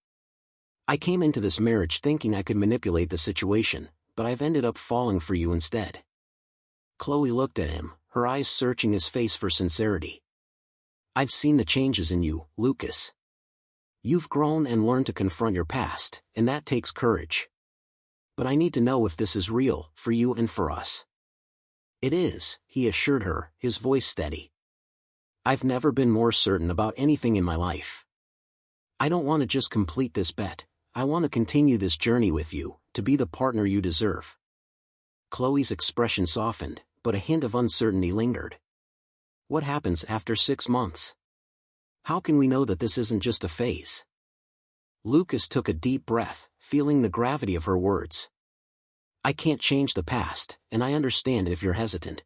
I came into this marriage thinking I could manipulate the situation, but I've ended up falling for you instead." Chloe looked at him, her eyes searching his face for sincerity. "I've seen the changes in you, Lucas. You've grown and learned to confront your past, and that takes courage. But I need to know if this is real, for you and for us." "It is," he assured her, his voice steady. "I've never been more certain about anything in my life. I don't want to just complete this bet, I want to continue this journey with you, to be the partner you deserve." Chloe's expression softened, but a hint of uncertainty lingered. "What happens after 6 months? How can we know that this isn't just a phase?" Lucas took a deep breath, feeling the gravity of her words. "I can't change the past, and I understand if you're hesitant.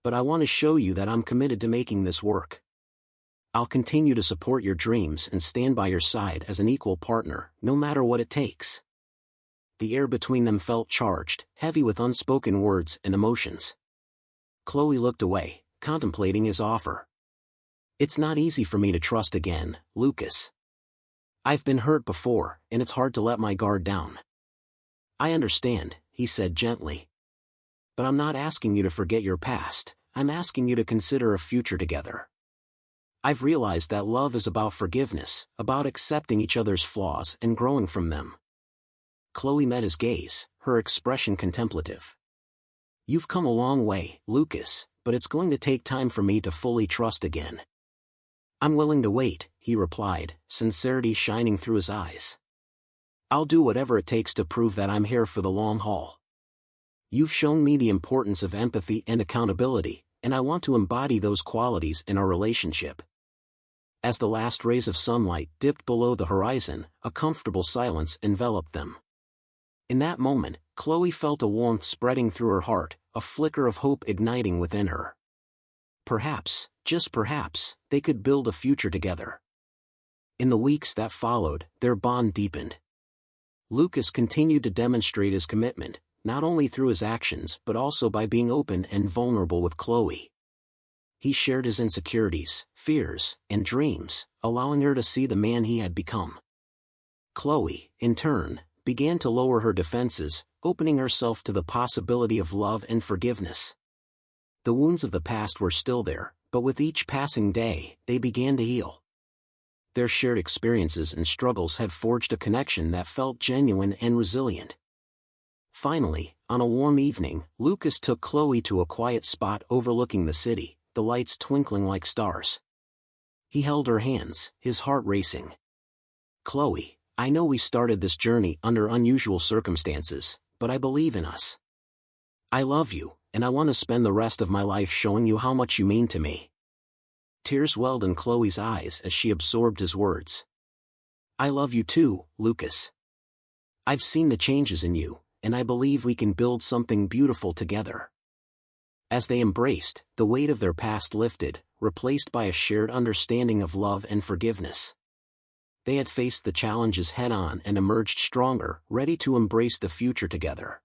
But I want to show you that I'm committed to making this work. I'll continue to support your dreams and stand by your side as an equal partner, no matter what it takes." The air between them felt charged, heavy with unspoken words and emotions. Chloe looked away, contemplating his offer. "It's not easy for me to trust again, Lucas. I've been hurt before, and it's hard to let my guard down." "I understand," he said gently. "But I'm not asking you to forget your past, I'm asking you to consider a future together. I've realized that love is about forgiveness, about accepting each other's flaws and growing from them." Chloe met his gaze, her expression contemplative. "You've come a long way, Lucas, but it's going to take time for me to fully trust again." "I'm willing to wait," he replied, sincerity shining through his eyes. "I'll do whatever it takes to prove that I'm here for the long haul. You've shown me the importance of empathy and accountability, and I want to embody those qualities in our relationship." As the last rays of sunlight dipped below the horizon, a comfortable silence enveloped them. In that moment, Chloe felt a warmth spreading through her heart, a flicker of hope igniting within her. Perhaps, just perhaps, they could build a future together. In the weeks that followed, their bond deepened. Lucas continued to demonstrate his commitment, not only through his actions but also by being open and vulnerable with Chloe. He shared his insecurities, fears, and dreams, allowing her to see the man he had become. Chloe, in turn, began to lower her defenses, opening herself to the possibility of love and forgiveness. The wounds of the past were still there, but with each passing day, they began to heal. Their shared experiences and struggles had forged a connection that felt genuine and resilient. Finally, on a warm evening, Lucas took Chloe to a quiet spot overlooking the city, the lights twinkling like stars. He held her hands, his heart racing. "Chloe, I know we started this journey under unusual circumstances, but I believe in us. I love you, and I want to spend the rest of my life showing you how much you mean to me." Tears welled in Chloe's eyes as she absorbed his words. "I love you too, Lucas. I've seen the changes in you, and I believe we can build something beautiful together." As they embraced, the weight of their past lifted, replaced by a shared understanding of love and forgiveness. They had faced the challenges head-on and emerged stronger, ready to embrace the future together.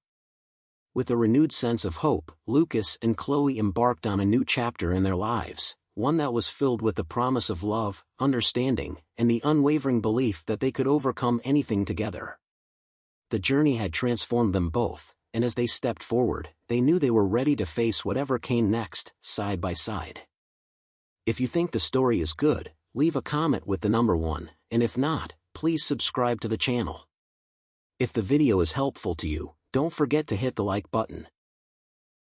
With a renewed sense of hope, Lucas and Chloe embarked on a new chapter in their lives, one that was filled with the promise of love, understanding, and the unwavering belief that they could overcome anything together. The journey had transformed them both, and as they stepped forward, they knew they were ready to face whatever came next, side by side. If you think the story is good, leave a comment with the number 1, and if not, please subscribe to the channel. If the video is helpful to you, don't forget to hit the like button.